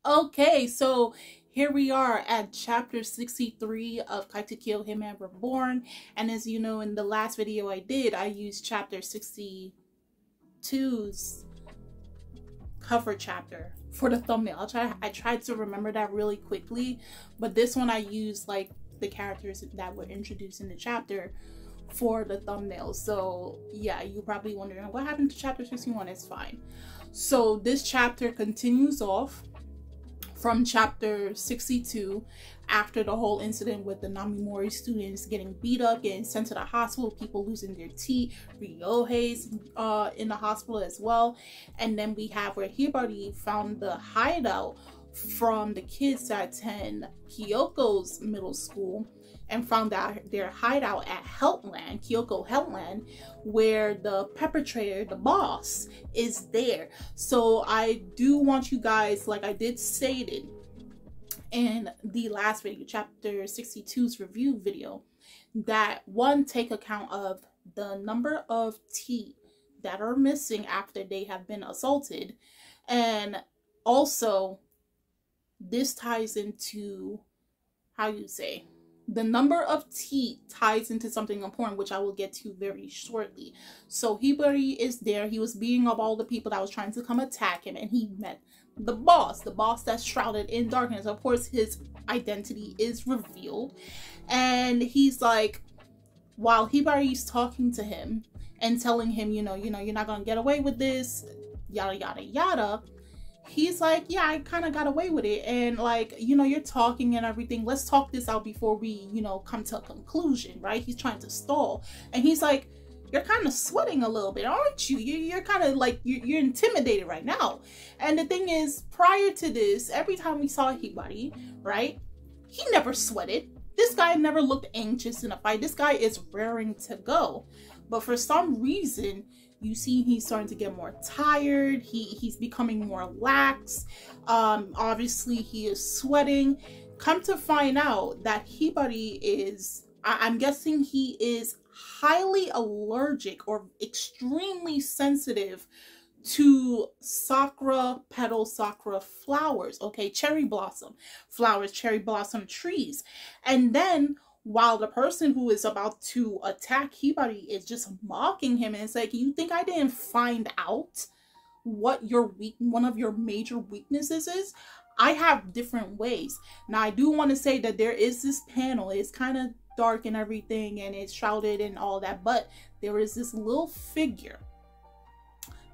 Okay, so here we are at chapter 63 of Katekyo Hitman REBORN. And as you know, in the last video I used chapter 62's cover chapter for the thumbnail. I tried to remember that really quickly, but this one I used like the characters that were introduced in the chapter for the thumbnail. So yeah, you're probably wondering what happened to chapter 61. It's fine. So this chapter continues off from chapter 62 after the whole incident with the Namimori students getting beat up, getting sent to the hospital, people losing their teeth, Ryohei's in the hospital as well. And then we have where Hibari found the hideout from the kids that attend Kyoko's middle school and found out their hideout at Heltland, Kyoko Heltland, where the perpetrator, the boss, is there. So I do want you guys, like I did stated in the last video, chapter 62's review video, that one, take account of the number of teeth that are missing after they have been assaulted, and also this ties into, how you say, the number of teeth ties into something important, which I will get to very shortly. So Hibari is there. He was beating up all the people that was trying to come attack him, and he met the boss that's shrouded in darkness. Of course, his identity is revealed, and he's like, while Hibari's talking to him and telling him, you know, you're not gonna get away with this, yada yada yada. He's like, yeah, I kind of got away with it, and like, you're talking and everything, let's talk this out before we, come to a conclusion, right? He's trying to stall, and he's like, you're kind of sweating a little bit, aren't you? You're kind of like, you're intimidated right now. And the thing is, prior to this, every time we saw Hibari, right, he never sweated. This guy never looked anxious in a fight. This guy is raring to go. But for some reason, you see he's starting to get more tired. He's becoming more lax. Obviously, he is sweating. Come to find out that Hibari is, I'm guessing he is highly allergic or extremely sensitive to sakura flowers, okay? Cherry blossom flowers, cherry blossom trees. And then while the person who is about to attack Hibari is just mocking him, and it's like, you think I didn't find out what one of your major weaknesses is? I have different ways. Now, I do want to say that there is this panel. It's kind of dark and everything, and it's shrouded and all that, but there is this little figure.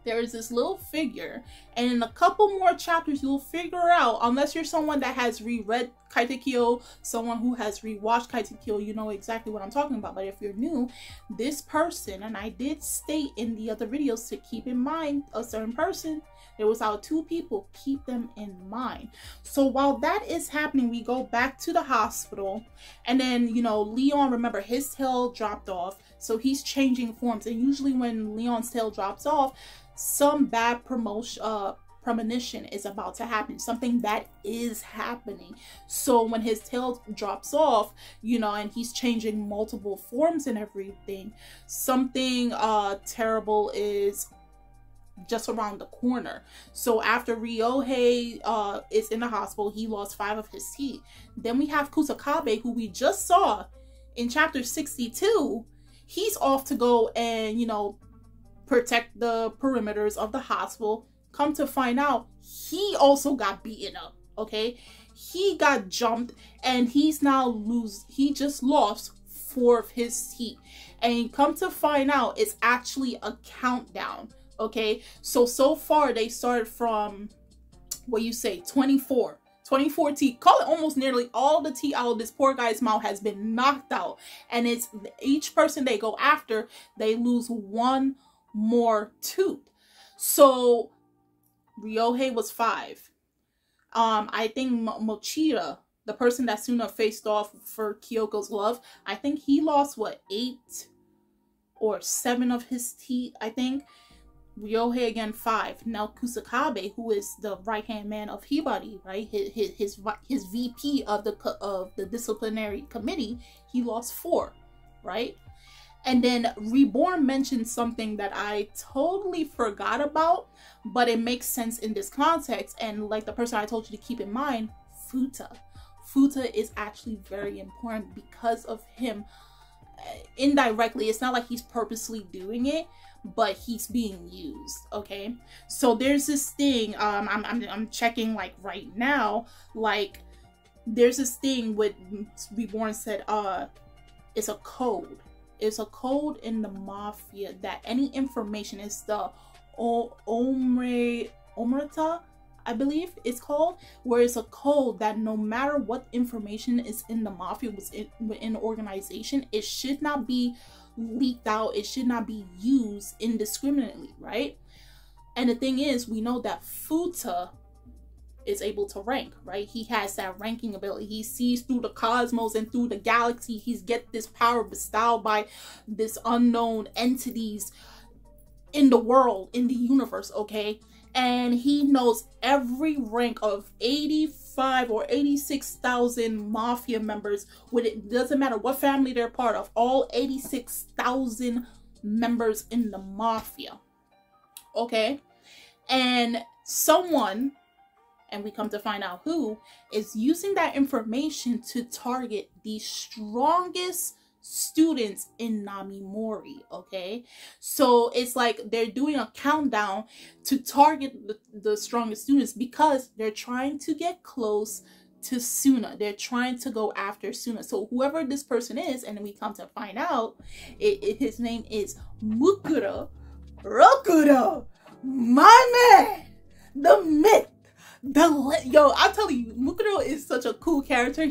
And in a couple more chapters, you'll figure out, unless you're someone that has reread Katekyo, someone who has rewatched Katekyo, you know exactly what I'm talking about. But if you're new, this person, and I did state in the other videos to keep in mind a certain person, there was our two people, keep them in mind. So while that is happening, we go back to the hospital, and then, Leon, remember, his tail dropped off, so he's changing forms. And usually when Leon's tail drops off, some bad premonition is about to happen. Something bad is happening. So when his tail drops off, and he's changing multiple forms and everything, something terrible is just around the corner. So after Ryohei is in the hospital, he lost 5 of his teeth. Then we have Kusakabe, who we just saw in chapter 62. He's off to go and, protect the perimeters of the hospital. Come to find out, he also got beaten up, okay? He got jumped, and he just lost 4 of his teeth. And come to find out, it's actually a countdown, okay? So far, they started from, 24 teeth. Call it almost nearly all the teeth out of this poor guy's mouth has been knocked out. And it's each person they go after, they lose 1 more tooth. So Ryohei was 5. I think Mochida, the person that Suna faced off for Kyoko's love, I think he lost 8 or 7 of his teeth, I think. Ryohei again 5. Now Kusakabe, who is the right hand man of Hibari, right, his VP of the disciplinary committee, he lost 4, right? And then Reborn mentioned something that I totally forgot about, but it makes sense in this context. And like the person I told you to keep in mind, Futa. Futa is actually very important because of him. Indirectly, it's not like he's purposely doing it, but he's being used. Okay, so there's this thing, I'm checking like right now, like there's this thing with Reborn said it's a code. It's a code in the mafia that any information is the Omerta, I believe it's called, where it's a code that no matter what information is in the mafia within the organization, it should not be leaked out. It should not be used indiscriminately, right? And the thing is, we know that Futa is able to rank, right? He has that ranking ability. He sees through the cosmos and through the galaxy. He's get this power bestowed by this unknown entities in the world, in the universe, okay? And he knows every rank of 85 or 86,000 mafia members. With it doesn't matter what family they're part of, all 86,000 members in the mafia, okay? And someone, and we come to find out who, is using that information to target the strongest students in Namimori, okay? So it's like they're doing a countdown to target the strongest students because they're trying to get close to Suna. They're trying to go after Suna. So whoever this person is, and then we come to find out, his name is Mukuro Rokuro, my man, the myth, yo, I'll tell you, Mukuro is such a cool character.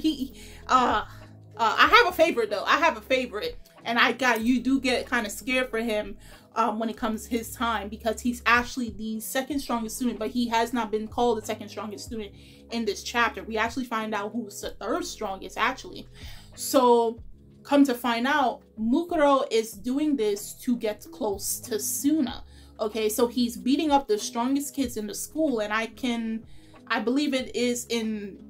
I have a favorite though. I have a favorite, and you do get kind of scared for him when it comes his time, because he's actually the second strongest student, but he has not been called the second strongest student in this chapter. We actually find out who's the third strongest actually. So come to find out, Mukuro is doing this to get close to Suna. Okay, so he's beating up the strongest kids in the school, and I believe it is in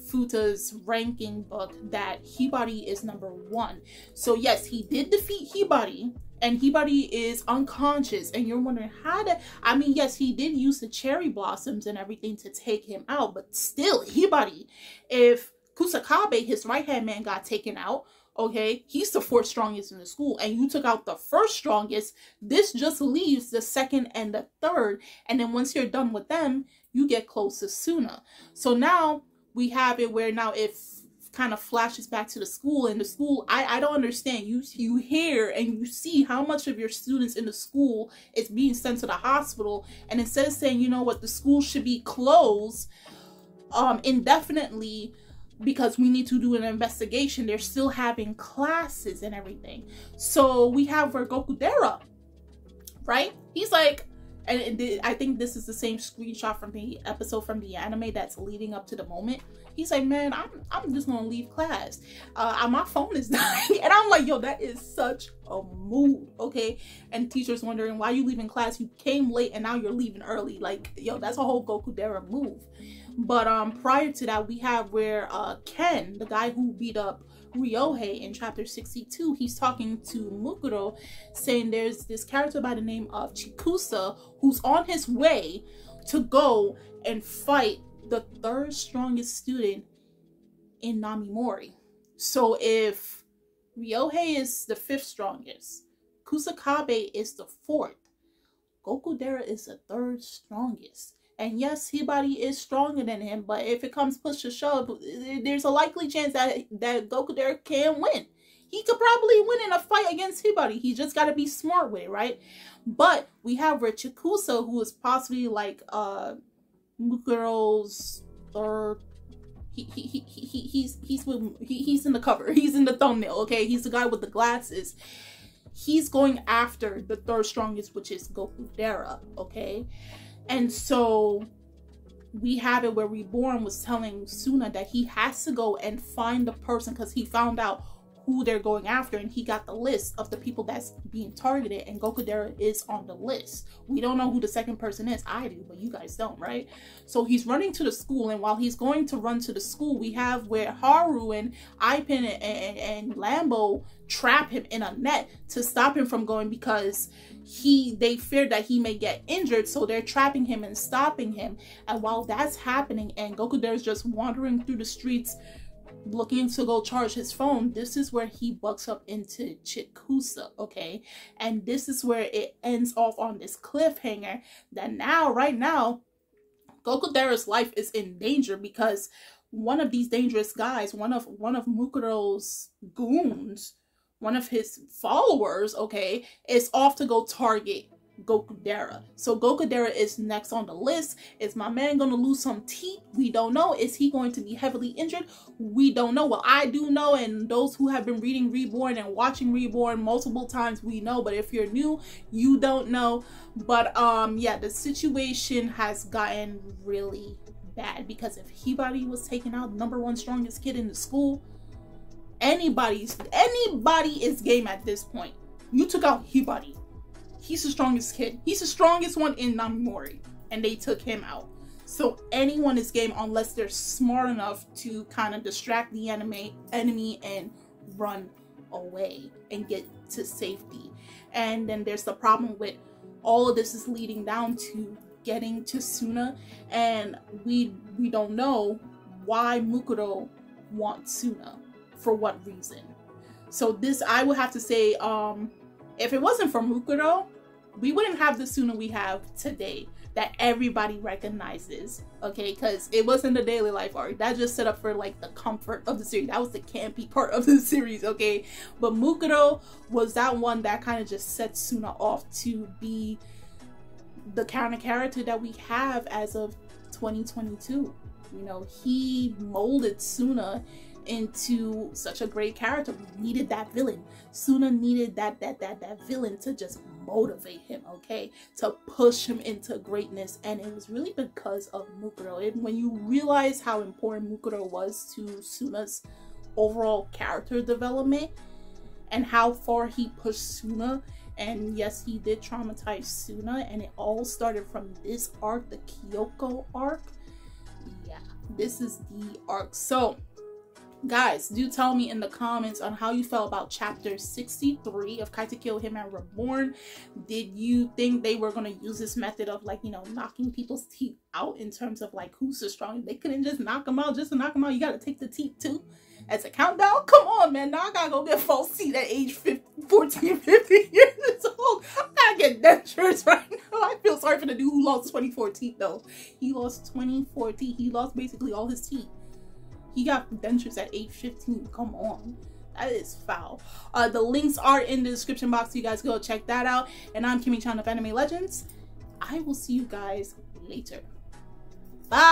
Futa's ranking book that Hibari is #1. So yes, he did defeat Hibari, and Hibari is unconscious, and you're wondering I mean, yes, he did use the cherry blossoms and everything to take him out, but still, Hibari, if Kusakabe, his right-hand man, got taken out, okay, he's the 4th strongest in the school, and you took out the 1st strongest, this just leaves the 2nd and the 3rd, and then once you're done with them, you get close to Suna. So now we have it where now it kind of flashes back to the school, and the school, I don't understand. You hear and you see how much of your students in the school is being sent to the hospital, and instead of saying, you know what, the school should be closed indefinitely because we need to do an investigation, they're still having classes and everything. So we have where Gokudera, right? He's like, and I think this is the same screenshot from the episode from the anime that's leading up to the moment. He's like, man, I'm just gonna leave class. My phone is dying. And I'm like, yo, that is such a mood, okay? And teachers wondering why you leaving class. You came late and now you're leaving early. Like, yo, that's a whole Gokudera move. But prior to that, we have where Ken, the guy who beat up Ryohei in chapter 62, he's talking to Mukuro, saying there's this character by the name of Chikusa who's on his way to go and fight the 3rd strongest student in Namimori. So if Ryohei is the 5th strongest, Kusakabe is the 4th, Gokudera is the 3rd strongest. And yes, Hibari is stronger than him, but if it comes push to shove, there's a likely chance that Gokudera can win. He could probably win in a fight against Hibari. He just got to be smart with it, right? But we have Chikusa, who is possibly like Mukuro's 3rd. He's in the cover. He's in the thumbnail. Okay, he's the guy with the glasses. He's going after the 3rd strongest, which is Gokudera. Okay. And so we have it where Reborn was telling Suna that he has to go and find the person, because he found out who they're going after, and he got the list of the people that's being targeted, and Gokudera is on the list. We don't know who the second person is. I do, but you guys don't, right? So he's running to the school, and while he's going to run to the school, we have where Haru and Ipin and Lambo trap him in a net to stop him from going, because they fear that he may get injured, so they're trapping him and stopping him. And while that's happening and Gokudera is just wandering through the streets looking to go charge his phone, this is where he bucks up into Chikusa, okay? And this is where it ends off on this cliffhanger that right now, Gokudera's life is in danger, because one of these dangerous guys, one of Mukuro's goons, one of his followers, okay, is off to go target Gokudera. So Gokudera is next on the list. Is my man gonna lose some teeth? We don't know. Is he going to be heavily injured? We don't know. Well, I do know, and those who have been reading Reborn and watching Reborn multiple times, we know. But if you're new, you don't know. But yeah, the situation has gotten really bad, because if Hibari was taking out the #1 strongest kid in the school, anybody is game at this point. You took out Hibari. He's the strongest kid. He's the strongest one in Namimori, and they took him out. So anyone is game unless they're smart enough to kind of distract the enemy and run away and get to safety. And then there's the problem with all of this is leading down to getting to Suna, and we don't know why Mukuro wants Suna, for what reason. So this, I would have to say, if it wasn't for Mukuro, we wouldn't have the Suna we have today that everybody recognizes, okay? Because it wasn't the daily life arc. That just set up for like the comfort of the series. That was the campy part of the series, okay? But Mukuro was that one that kind of just set Suna off to be the kind of character that we have as of 2022. You know, he molded Suna into such a great character. We needed that villain. Suna needed that villain to just motivate him, okay, to push him into greatness. And it was really because of Mukuro. When you realize how important Mukuro was to Suna's overall character development and how far he pushed Suna, and yes, he did traumatize Suna, and it all started from this arc, the Kyoko arc. Yeah, this is the arc. So guys, do tell me in the comments on how you felt about chapter 63 of Katekyo Hitman Reborn. Did you think they were going to use this method of, like, you know, knocking people's teeth out in terms of like who's the strongest? They couldn't just knock them out. Just to knock them out, you got to take the teeth too as a countdown. Come on, man. Now I gotta go get false teeth at age 14, 15 years old. I gotta get dentures right now. I feel sorry for the dude who lost 24 teeth though. He lost 24 teeth. He lost basically all his teeth. He got dentures at age 15. Come on. That is foul. The links are in the description box, so you guys go check that out. And I'm Kimmy-chan of Anime Legends. I will see you guys later. Bye!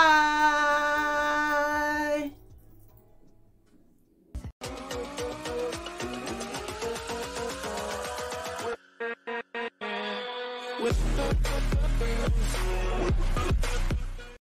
With